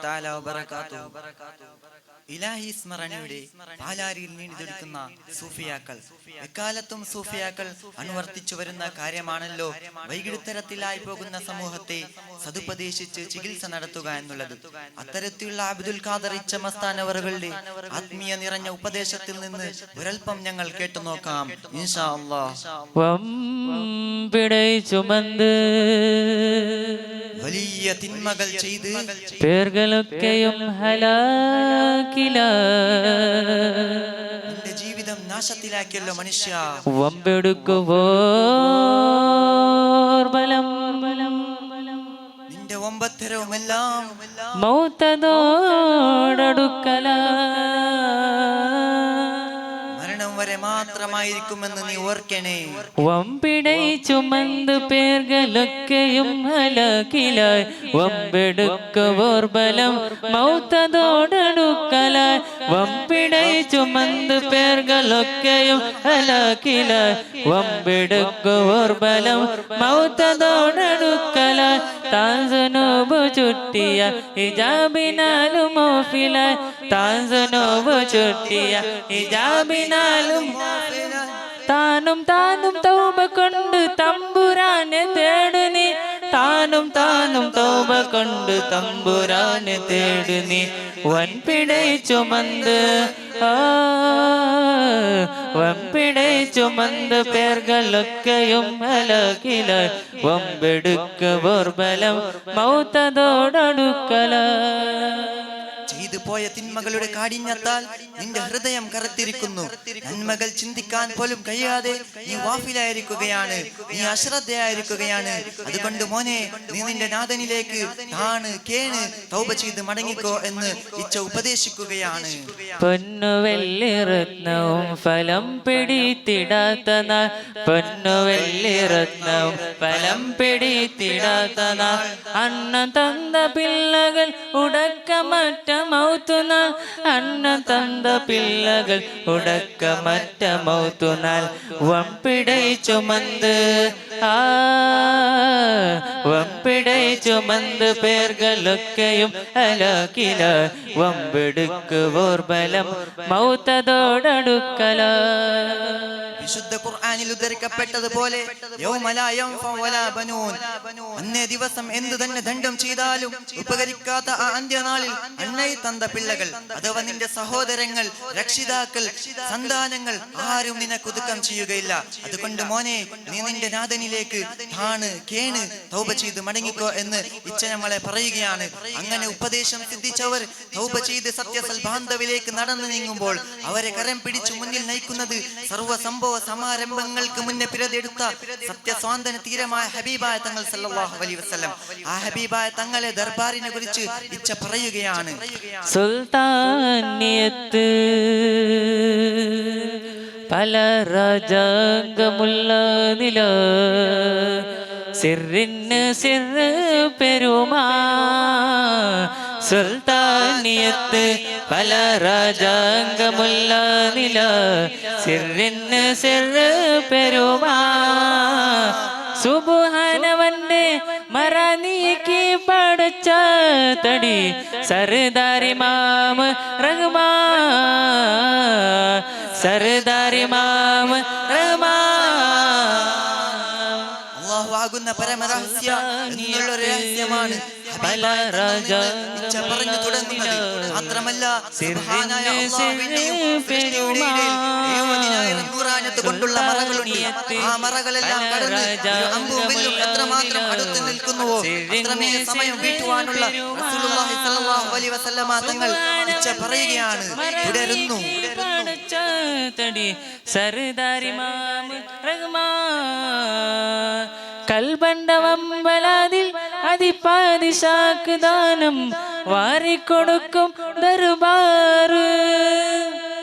തആല വബറകാതുഹു. ഇലാഹി സ്മരണയുടെ പാലാരിയിൽ നീണ്ടുനിൽക്കുന്ന സൂഫിയാക്കൾ എക്കാലത്തും സൂഫിയാക്കൾ അനുവർത്തിച്ചു വരുന്ന കാര്യമാണല്ലോ വൈകിടത്തരത്തിലായി പോകുന്ന സമൂഹത്തെ സതുപദേശിച്ച് ചികിത്സ നടത്തുക എന്നുള്ളത്. അത്തരത്തിലുള്ള അബ്ദുൽ ഖാദർ മസ്താനവറുകളുടെ ആത്മീയ നിറഞ്ഞ ഉപദേശത്തിൽ നിന്ന് ഒരൽപ്പം ഞങ്ങൾ കേട്ടു നോക്കാം ഇൻഷാ അല്ലാഹ്. വലിയ തിന്മകൾ ചെയ്ത് പേർകളൊക്കെയും നിന്റെ ജീവിതം നാശത്തിലാക്കിയല്ലോ മനുഷ്യ. ബലം നിന്റെ ഒമ്പത്തരവുമെല്ലാം മൗത്തതോടടുക്കല മരണം വരെ മാത്രമായിരിക്കുമെന്ന് നീ ഓർക്കണേ. വമ്പിടൈ ചുമந்து പേർകളൊക്കെയും ഹലാക്കിലായി വമ്പെടുക്കുവോർ ബലം മൗത്തതോടടുക്കലായി വമ്പിടൈ ചുമந்து പേർകളൊക്കെയും ഹലാക്കിലായി വമ്പെടുക്കുവോർ ബലം മൗത്തതോടടുക്കലായി താൻസനോബ് ചുട്ടിയ ഹിജാബിനാലും മോഫിലായി താൻസനോബ് ചുട്ടിയ ഹിജാബിനാലും താനും താനും തൗബ കൊണ്ട് തമ്പുരാനെ തേടുനി താനും താനും തൗബ കൊണ്ട് തമ്പുരാനെ തേടുനി വൻപിടൈ ചുമந்து വമ്പിടൈ ചുമந்து പേർകളൊക്കെയും ഹലാക്കിലായി വമ്പെടുക്കുവോർ ബലം മൗത്തതോടടുക്കല. ചെയ്തു പോയ തിന്മകളുടെ കാഠിന്യത്താൽ നിന്റെ ഹൃദയം കറുത്തിരിക്കുന്നു. നന്മകൾ ചിന്തിക്കാൻ പോലും കഴിയാതെ നീ വാഫിലായിരിക്കുകയാണ്, നീ അശ്രദ്ധയായിരിക്കുകയാണ്. അതുകൊണ്ട് മോനെ, നീ നിന്റെ നാഥനിലേക്ക് താണ് കേണ് തൗബ ചെയ്ത് മടങ്ങിക്കോ എന്ന് ഇച്ഛ ഉപദേശിക്കുകയാണ്. പൊന്നുവെള്ളിറത്നവും ഫലം പിടിത്തിടാത്ത നാൾ പൊന്നുവെള്ളിറത്നവും ഫലം പിടിത്തിടാത്ത നാൾ അണ്ണ തந்த പിള്ളകൾ ഉടക്കമറ്റ മൗത്തുനാൾ അണ്ണ തந்த പിള്ളകൾ ഉടക്കമറ്റ മൗത്തുനാൾ വമ്പിടൈ ചുമந்து വമ്പിടൈ ചുമந்து പേർകളൊക്കെയും ഹലാക്കില വമ്പെടുക്കുവോർ ബലം മൗത്തതോടടുക്കല. വിശുദ്ധ ഖുർആനിൽ ഉദ്ധരിക്കപ്പെട്ടതുപോലെ അന്നേ ദിവസം എന്തു തന്നെ ദണ്ഡം ചെയ്താലും ഉപകരിക്കാത്ത ആ അന്ത്യനാളിൽ അന്നൈ തந்த പിള്ളകൾ അഥവാ നിന്റെ സഹോദരങ്ങൾ, രക്ഷിതാക്കൾ, സന്താനങ്ങൾ ആരും നിനക്ക് ഒതുക്കം ചെയ്യുകയില്ല. അതുകൊണ്ട് മോനെ, നീ നിന്റെ നാഥനിലേക്ക് താണ് കേണ് തൗബ ചെയ്ത് മടങ്ങിക്കോ എന്ന് ഇച്ഛ നമ്മളെ പറയുകയാണ്. അങ്ങനെ ഉപദേശം സിദ്ധിച്ചവർ തൗബ ചെയ്ത് സത്യസൽബാന്ധവിലേക്ക് നടന്നു നീങ്ങുമ്പോൾ അവരെ കരം പിടിച്ചു മുന്നിൽ നയിക്കുന്നത് സർവ്വ സംഭവ സമാരംഭങ്ങൾക്ക് മുന്നേ പിറതെടുത്ത സത്യസ്വാന്തന തീരമായ ഹബീബായ തങ്ങൾ സല്ലല്ലാഹു അലൈഹി വസല്ലം. ആ ഹബീബായ തങ്ങളെ ദർബാറിനെ കുറിച്ച് ഇച്ഛ പറയുകയാണ്. സുൽത്താനിയത്ത് പല രാജാംഗമുള്ള നില സിറിന് സിറ് പെരുമാ സുൽത്താനിയത്ത് പല രാജാംഗമുള്ള നില സിറിന് സിറ് പെരുമാ സുബ്ഹാനവന്റെ മറ നീക്കി പടച്ച തടി സർദാരിമാം റഹ്മാ സർദാരിമാം റഹ്മാ. അല്ലാഹു ആകുന്ന പരമരഹസ്യ എന്നുള്ള രഹസ്യമാണ് പറഞ്ഞു തുടങ്ങുന്നത്. മാത്രമല്ല സുബ്ഹാനായ അല്ലാഹുവിന്റെയും നൂറാനത്ത് കൊണ്ടുള്ള മറകളുണ്ട്. ആ മറകളെല്ലാം കടന്ന് അമ്പും വില്ലും എത്രമാത്രം അടുത്ത് നിൽക്കുന്നുവോ അത്രമേ സമയം വീട്ടുവാനുള്ള റസൂലുള്ളാഹി സ്വല്ലല്ലാഹു അലൈഹി വസല്ലമ തങ്ങൾ ഇച്ഛ പറയുകയാണ്. തുടരുന്നു. കൽബണ്ടവമ്പലാതിൽ അതിപാതിശാക്ക് ദാനം വാരിക്കൊടുക്കും ദർബാർ.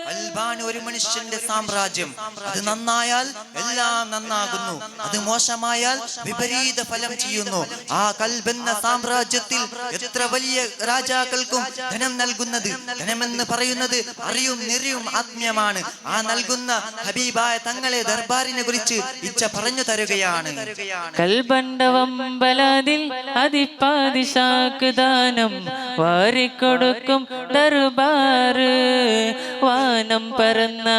കൽബാൻ ഒരു മനുഷ്യന്റെ സാമ്രാജ്യം. അത് നന്നായാൽ എല്ലാം നന്നാകുന്നു, അത് മോശമായാൽ വിപരീത ഫലം ചെയ്യുന്നു. ആ കൽബെന്ന സാമ്രാജ്യത്തിൽ എത്ര വലിയ രാജാക്കൾക്കും ധനം നൽകുന്നത്, ധനമെന്ന് പറയുന്നത് അറിയും നിറയും ആത്മീയമാണ്. ആ നൽകുന്ന ഹബീബായ തങ്ങളെ ദർബാറിനെ കുറിച്ച് ഇച്ഛ പറഞ്ഞു തരുകയാണ്. കൽബണ്ടവമ്പലതിൽ അതിപ്പാതിശാക്ക് ദാനം വാരിക്കൊടുക്കും ദർബാറ്. വാനം പറന്ന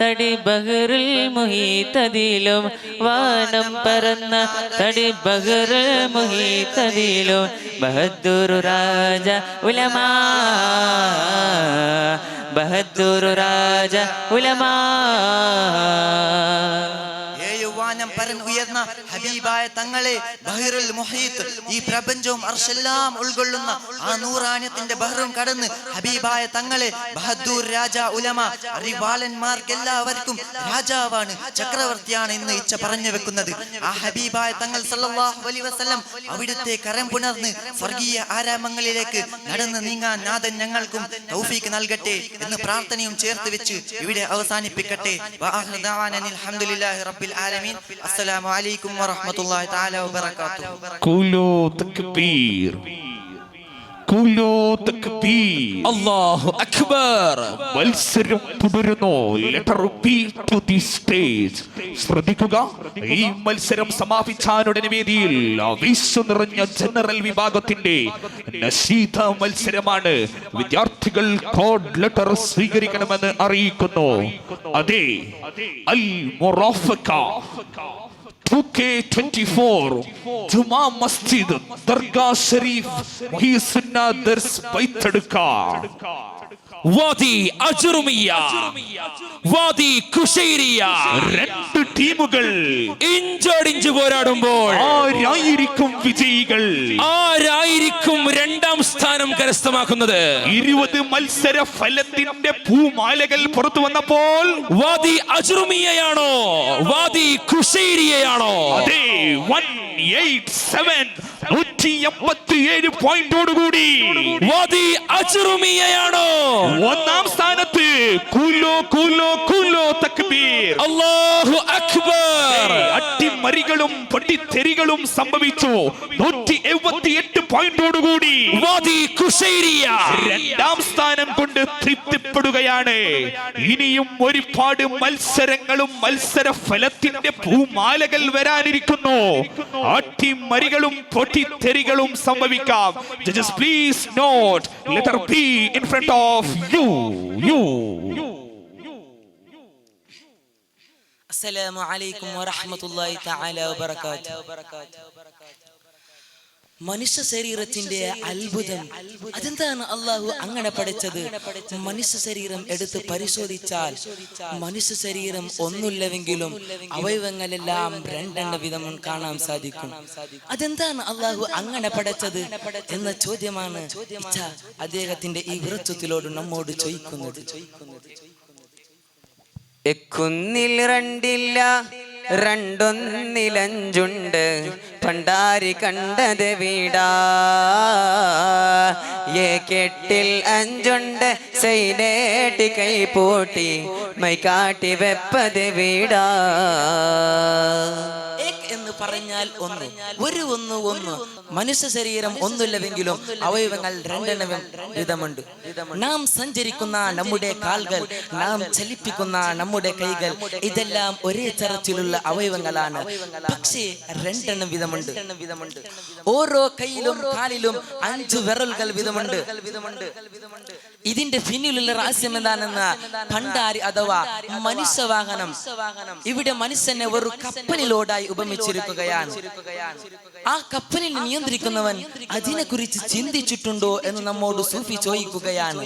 തടി ബഹറിൽ മുഹീത്തതിലും, വാനം പറന്ന തടി ബഹറിൽ മുഹീത്തതിലും ബഹദൂർ രാജ ഉലമാ, ബഹദൂർ രാജ ഉലമാ. വാനം പരൻ ഉയർന്ന ഹബീബായ തങ്ങളെ ബഹറുൽ മുഹീത്ത്, ഈ പ്രപഞ്ചവും അർശെല്ലാം ഉൾക്കൊള്ളുന്ന ആ നൂറാന്യത്തിന്റെ ബഹറും കടന്ന് ഹബീബായ തങ്ങളെ ബഹദൂർ രാജ ഉലമ, അറിവാളന്മാർക്കെല്ലാവർക്കും രാജാവാണ്, ചക്രവർത്തിയാണ് എന്ന് ഇച്ഛ പറഞ്ഞു വെക്കുന്നത്. ആ ഹബീബായ തങ്ങൾ സല്ലല്ലാഹു അലൈഹി വസല്ലം അവിടുത്തെ കരം പുണർന്ന് സ്വർഗീയ ആരാമങ്ങളിലേക്ക് നടന്ന് നീങ്ങാൻ നാഥൻ ഞങ്ങൾക്കും തൗഫീഖ് നൽകട്ടെ എന്ന് പ്രാർത്ഥനയും ചേർത്ത് വെച്ച് ഇവിടെ അവസാനിപ്പിക്കട്ടെ. വആഖിറു ദഅവാനാ അൽഹംദുലില്ലാഹി റബ്ബിൽ ആലമീൻ. അസ്സലാമു അലൈക്കും വറഹ്മത്തുള്ളാഹി തആല വബറകാതുഹു. ഖുലൂ തക്ബീർ, ഖുലൂ തക്ബീർ, അല്ലാഹു അക്ബർ. മത്സരം തുടരുന്നു. Letter B to the stage. ശ്രദ്ധിക്കുക, ഈ മത്സരം സമാപിച്ചാനുടനെ വേദിയിൽ ആവേശം നിറഞ്ഞ ജനറൽ വിഭാഗത്തിന്റെ നശീദ മത്സരമാണ്. വിദ്യാർത്ഥികൾ കോഡ് ലെറ്റർ സ്വീകരിക്കണമെന്ന് അറിയിക്കുന്നു. അതെ, അൽ മുറാഫഖ 2K24 ജുമാ മസ്ജിദ് ദർഗാ ഷരീഫ് മുഹീസുന്ന ദർസ് ബൈത്തടുക്ക. വാദി അജുറുമിയ, വാദി കുശൈരിയ, രണ്ട് ടീമുകൾ ഇഞ്ചോടിഞ്ച് പോരാടുമ്പോൾ ആരായിരിക്കും വിജയികൾ? ആരായിരിക്കും രണ്ടാം സ്ഥാനം കരസ്ഥമാക്കുന്നത്? 20 മത്സര ഫലത്തിന്റെ പൂമാലകൾ പുറത്തു വന്നപ്പോൾ വാദി അജുറുമിയയാണോ വാദി കുശൈരിയയാണോ? അതെ, 187 187 പോയിന്റോടുകൂടി വാദി അജുറുമിയയാണോ? ഒന്നാം സ്ഥാനത്ത് കുലോ കുലോ കുലോ തക്ബീർ, അല്ലാഹു അക്ബർ. അട്ടിമറികളും പൊട്ടിത്തെറികളും സംഭവിച്ചു. 178 പോയിന്റോടുകൂടി വാദി കുശൈരിയ രണ്ടാം സ്ഥാനം കൊണ്ട് തൃപ്തിപ്പെടുകയാണ്. ഇനിയും ഒരുപാട് മത്സരങ്ങളും മത്സര ഫലത്തിന്റെ പൂമാലകൾ വരാനിരിക്കുന്നു. അട്ടിമറികളും പൊട്ടിത്തെറികളും സംഭവിക്കാം. Judges, please note letter B in front of you. അസ്സലാമു അലൈക്കും വറഹ്മത്തുള്ളാഹി തആല വബറകാതുഹു. മനുഷ്യ ശരീരത്തിന്റെ അത്ഭുതം അതെന്താണ്? അള്ളാഹു അങ്ങനെ പഠിച്ചത്. മനുഷ്യ ശരീരം എടുത്ത് പരിശോധിച്ചാൽ മനുഷ്യ ശരീരം ഒന്നുമില്ലെങ്കിലും അവയവങ്ങളെല്ലാം രണ്ടെണ്ണ വിധം കാണാൻ സാധിക്കും. അതെന്താണ് അള്ളാഹു അങ്ങനെ പഠിച്ചത് എന്ന ചോദ്യമാണ് അദ്ദേഹത്തിന്റെ ഈ വൃത്തത്തിലോട് നമ്മോട് ചോദിക്കുന്നത്. എക്കുന്നിൽ രണ്ടില്ല രണ്ടൊന്നിലഞ്ചുണ്ട്, പണ്ടാരി കണ്ടത് വീടാ. കെട്ടിൽ അഞ്ചുണ്ട്, സൈനേട്ടി കൈ പൂട്ടി മൈകാട്ടി വെപ്പത് വീടാ. എന്ന് പറഞ്ഞാൽ ഒന്ന്, ഒന്ന്. മനുഷ്യ ശരീരം ഒന്നുമില്ലെങ്കിലും അവയവങ്ങൾ രണ്ടെണ്ണം വിധമുണ്ട്. നാം സഞ്ചരിക്കുന്ന നമ്മുടെ കാൽകൾ, നാം ചലിപ്പിക്കുന്ന നമ്മുടെ കൈകൾ, ഇതെല്ലാം ഒരേ തരത്തിലുള്ള അവയവങ്ങളാണ്. പക്ഷേ രണ്ടെണ്ണം വിധമുണ്ട്. ഓരോ കൈയിലും കാലിലും 5 വിരലുകൾ വിധമുണ്ട്. ഇതിന്റെ പിന്നിലുള്ള രഹസ്യം എന്താണെന്ന് ഭണ്ഡാരി അഥവാ മനുഷ്യവാഹനം, ഇവിടെ മനുഷ്യനെ ഒരു കപ്പലിലോടായി ഉപമിച്ചിരിക്കുകയാണ്. ആ കപ്പലിൽ നിയന്ത്രിക്കുന്നവൻ അതിനെ കുറിച്ച് ചിന്തിച്ചിട്ടുണ്ടോ എന്ന് നമ്മോട് സൂഫി ചോദിക്കുകയാണ്.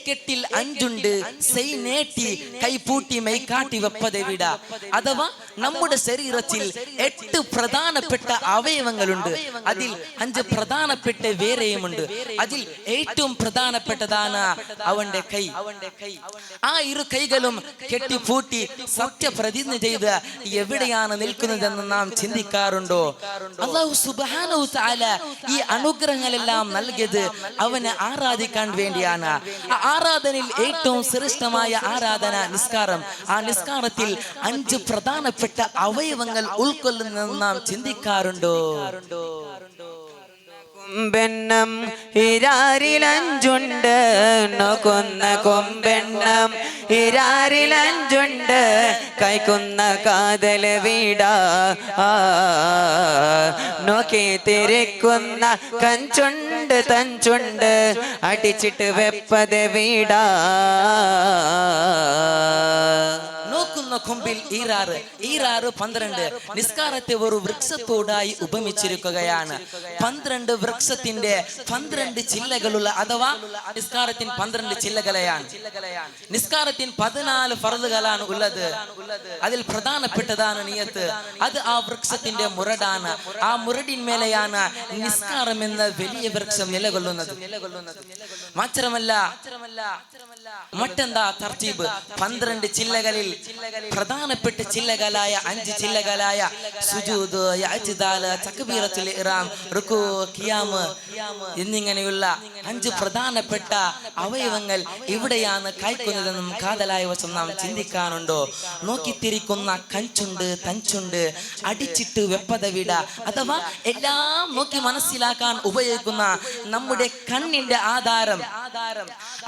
കെട്ടിൽ 5 സൈനേട്ടി കൈപൂട്ടി മൈകാട്ടി വെപ്പതെ വിട. അഥവാ നമ്മുടെ ശരീരത്തിൽ 8 പ്രധാനപ്പെട്ട അവയവങ്ങളുണ്ട്. അതിൽ 5 പ്രധാനപ്പെട്ട വേറെയുമുണ്ട്. അതിൽ ഏറ്റവും പ്രധാനപ്പെട്ടതാണ് അവന്റെ കൈ. ആ 2 കൈകളും കെട്ടിപ്പൂട്ടി സത്യപ്രതിജ്ഞ ചെയ്ത് എവിടെയാണ് നിൽക്കുന്നതെന്ന് നാം ചിന്തിക്കാറുണ്ടോ? അല്ലാഹു സുബ്ഹാനഹു വ തആല ഈ അനുഗ്രഹങ്ങളെല്ലാം നൽകിയത് അവനെ ആരാധിക്കാൻ വേണ്ടിയാണ്. ആ ആരാധനയിൽ ഏറ്റവും ശ്രേഷ്ഠമായ ആരാധന നിസ്കാരം. ആ നിസ്കാരത്തിൽ 5 പ്രധാനപ്പെട്ട അവയവങ്ങൾ ഉൾക്കൊള്ളുന്നതെന്ന് നാം ചിന്തിക്കാറുണ്ടോ? കൊമ്പെണ്ണം ഇരാരിലഞ്ചുണ്ട്, നോക്കുന്ന കൊമ്പെണ്ണം ഇരാരിലഞ്ചുണ്ട്, കൈക്കുന്ന കാതൽ വീടാ, നോക്കി തിരിക്കുന്ന കഞ്ചുണ്ട് തഞ്ചുണ്ട്, അടിച്ചിട്ട് വെപ്പത് വീടാ. നോക്കുന്ന കൊമ്പിൽ ഈരാറ് 12. നിസ്കാരത്തെ ഒരു വൃക്ഷത്തോടായി ഉപമിച്ചിരിക്കുകയാണ്. 12 വൃക്ഷത്തിന്റെ 12 ചില്ലകളുള്ള, അഥവാ നിസ്കാരത്തിന് 12 ചില്ലകളെയാണ്. നിസ്കാരത്തിന് 14 ഫർളുകളാണ് ഉള്ളത്. അതിൽ പ്രധാനപ്പെട്ടതാണ് നിയത്ത്. അത് ആ വൃക്ഷത്തിന്റെ മുരടാണ്. ആ മുരടിന്മേലെയാണ് നിസ്കാരം എന്ന വലിയ വൃക്ഷം നിലകൊള്ളുന്നത്. മാത്രമല്ല മറ്റെന്താ തർത്തീബ്? 12 ചില്ലകളിൽ പ്രധാനപ്പെട്ട ചില്ലകളായ 5 ചില്ലകളായ സുജൂദ്, ഇഅ്തിദാൽ, തക്ബീറത്തുൽ ഇഹ്റാം, റുകൂ, ഖിയാം എന്നിങ്ങനെയുള്ള 5 പ്രധാനപ്പെട്ട അവയവങ്ങൾ ഇവിടെയാണ് കൈക്കുന്നതെന്നും കാതലായ വശം നാം ചിന്തിക്കാനുണ്ടോ? നോക്കിത്തിരിക്കുന്ന കഞ്ചുണ്ട് തഞ്ചുണ്ട്, അടിച്ചിട്ട് വെപ്പത വീട, അഥവാ എല്ലാം നോക്കി മനസ്സിലാക്കാൻ ഉപയോഗിക്കുന്ന നമ്മുടെ കണ്ണിന്റെ ആധാരം,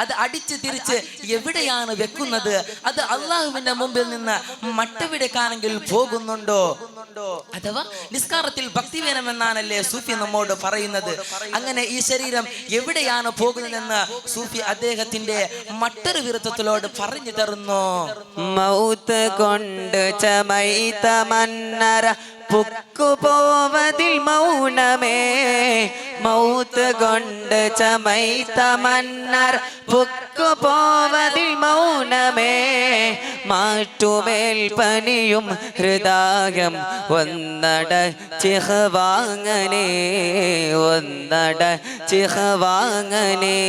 അത് അടിച്ചു തിരിച്ച് എവിടെയാണ് വെക്കുന്നത്? അത് അള്ളാഹുവിന്റെ മുമ്പിൽ നിന്ന് മറ്റെവിടേക്കാണെങ്കിൽ പോകുന്നുണ്ടോ? അഥവാ നിസ്കാരത്തിൽ ഭക്തി വേണമെന്നാണല്ലേ സൂഫി നമ്മോട് പറയുന്നത്. അങ്ങനെ ഈ ശരീരം എവിടെയാണ് പോകുന്നതെന്ന് സൂഫി അദ്ദേഹത്തിന്റെ മറ്റൊരു വിരുദ്ധത്തിലോട് പറഞ്ഞു തരുന്നു. മൗത്ത് കൊണ്ട് ചമൈത മന്നര പുക്കുപോവതിൽ മൗനമേ, മൗത്ത് കൊണ്ട് ചമൈത മന്നർ പുക്കുപോവതിൽ മൗനമേ, മാറ്റുമേൽ പനിയും ഹൃദയം ഒന്നട ചിഹ്വാങ്ങനേ, ഒന്നട ചിഹ്വാങ്ങനേ.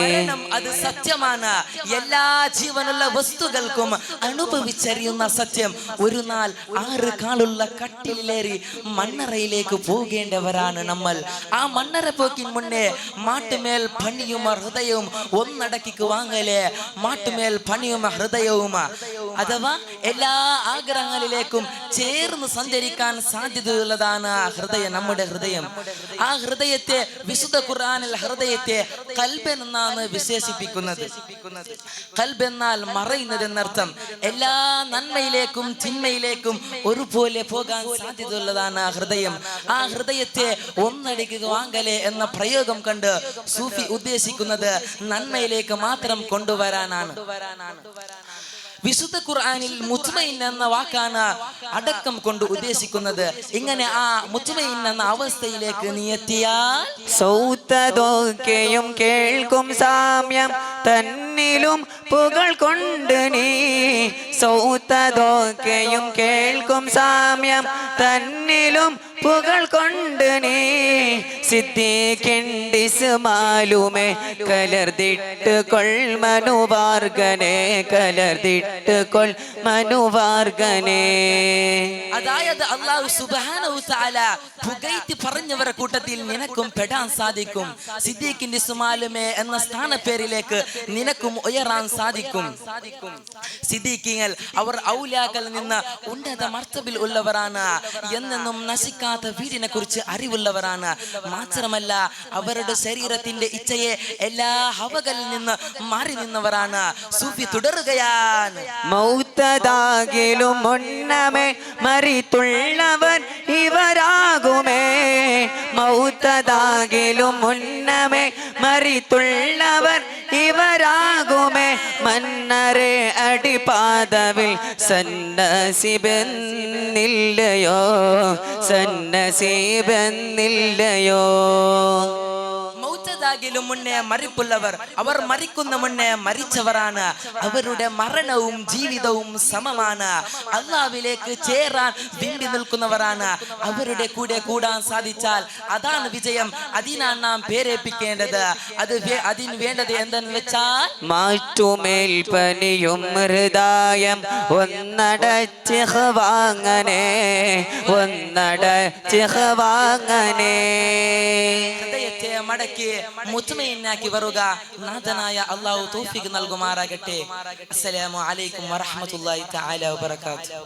മരണം അത് സത്യമാണ്. എല്ലാ ജീവനുള്ള വസ്തുക്കൾക്കും അനുഭവിച്ചറിയുന്ന സത്യം. ഒരു നാൾ 6 കാലുള്ള കട്ടിലേറി മണ്ണറയിലേക്ക് പോകേണ്ടവരാണ് നമ്മൾ. ആ മണ്ണറ പോക്കിന് മുന്നേ മാട്ടുമേൽ പണിയും ഹൃദയവും ഒന്നടക്കിക്ക് വാങ്ങലേ. മാട്ടുമേൽ പണിയും ഹൃദയവും, അഥവാ എല്ലാ ആഗ്രഹങ്ങളിലേക്കും ചേർന്ന് സഞ്ചരിക്കാൻ സാധ്യതയുള്ളതാണ് ഹൃദയം, നമ്മുടെ ഹൃദയം. ആ ഹൃദയത്തെ വിശുദ്ധ ഖുർആനിൽ ഹൃദയത്തെ ഖൽബ് എന്നാണ് വിശേഷിപ്പിക്കുന്നത്. ഖൽബ് എന്നാൽ മറയുന്നത് എന്നർത്ഥം. എല്ലാ നന്മയിലേക്കും തിന്മയിലേക്കും ഒരുപോലെ പോകാൻ സാധ്യതയുള്ളതാണ് ഹൃദയം. ആ ഹൃദയത്തെ ഒന്നടിക്കുക വാങ്ങലേ എന്ന പ്രയോഗം കണ്ട് സൂഫി ഉദ്ദേശിക്കുന്നത് നന്മയിലേക്ക് മാത്രം കൊണ്ടുവരാനാണ്. വിശുദ്ധ ഖുർആനിൽ മുത്മയിൻ എന്ന വാക്കാണ് അടക്കം കൊണ്ട് ഉദ്ദേശിക്കുന്നത്. ഇങ്ങനെ ആ മുത്മയിൻ എന്ന അവസ്ഥയിലേക്ക് നീ എത്തിയാൽ സൗത്തതൊക്കെയും കേൾക്കും സാമ്യം തന്നിലും പുകൾ കൊണ്ട് നീ, സൗത്തതൊക്കെയും കേൾക്കും സാമ്യം തന്നിലും പുകൾ കൊണ്ട് നീ, സിദ്ദീഖിണ്ടിസ്മാലുമേ കലർന്നിട്ട് കൊൾ മനുവാർഗനെ, കലർന്നിട്ട് കൊൾ മനുവാർഗനെ. അതായത് അല്ലാഹു സുബ്ഹാനഹു തആല പുകഴ്ത്തി പറഞ്ഞവരുടെ കൂട്ടത്തിൽ നിനക്കും പെടാൻ സാധിക്കും. സിദ്ദീഖിന്റെ ഇസ്മാലുമേ എന്ന സ്ഥാനപ്പേരിലേക്ക് നിനക്കും ഉയരാൻ സാധിക്കും. സിദ്ദീഖീങ്ങൾ അവർ ഔലിയാക്കളിൽ നിന്ന് ഉന്നത മർത്തബിൽ ഉള്ളവരാണ്. എന്നെന്നും നശിക്കാത്ത വീടിനെ കുറിച്ച് അറിവുള്ളവരാണ്. മാത്രമല്ല അവരുടെ ശരീരത്തിന്റെ ഇച്ഛയെ എല്ലാ ഹവകളിൽ നിന്ന് മാറി നിന്നവരാണ്. സൂഫി തുടരുകയാണ്. മൗത്തതാകിലും മുന്നമേ മരിത്തുള്ളവൻ ഇവരാകുമേ, മൗത്തതാകിലും മുന്നമേ മരിത്തുള്ളവർ ഇവരാകുമേ, മന്നരെ അടിപാദവിൽ സന്നസിബെന്നില്ലയോ, സന്നസിബെന്നില്ലയോ. മൗത്തതാകിലും മുന്നേ മരിപ്പുള്ളവർ, അവർ മരിക്കുന്ന മുന്നേ മരിച്ചവരാണ്. അവരുടെ മരണവും ജീവിതവും സമമാണ്. അള്ളാഹുവിലേക്ക് ചേരാൻ വിണ്ടി നിൽക്കുന്നവരാണ്. അവരുടെ കൂടെ കൂടാൻ സാധിച്ചാൽ അതാണ് വിജയം. അതിനാണ് നാം പേരേൽപ്പിക്കേണ്ടത്. അതിന് വേണ്ടത് എന്തെന്ന് വെച്ചാൽ മാറ്റുമേൽ പനിയും ഹൃദയം ഒന്നടച്ച് വാങ്ങനേ, ഒന്നടച്ച് വാങ്ങനേ. ഹൃദയത്തെ മടക്കി മുത്മയിന്നാക്കി വരുക. നാഥനായ അള്ളാഹു തൗഫീഖ് നൽകുമാറാകട്ടെ. അസ്സലാമു അലൈക്കും വറഹ്മത്തുള്ളാഹി തആല വബറകാതുഹു.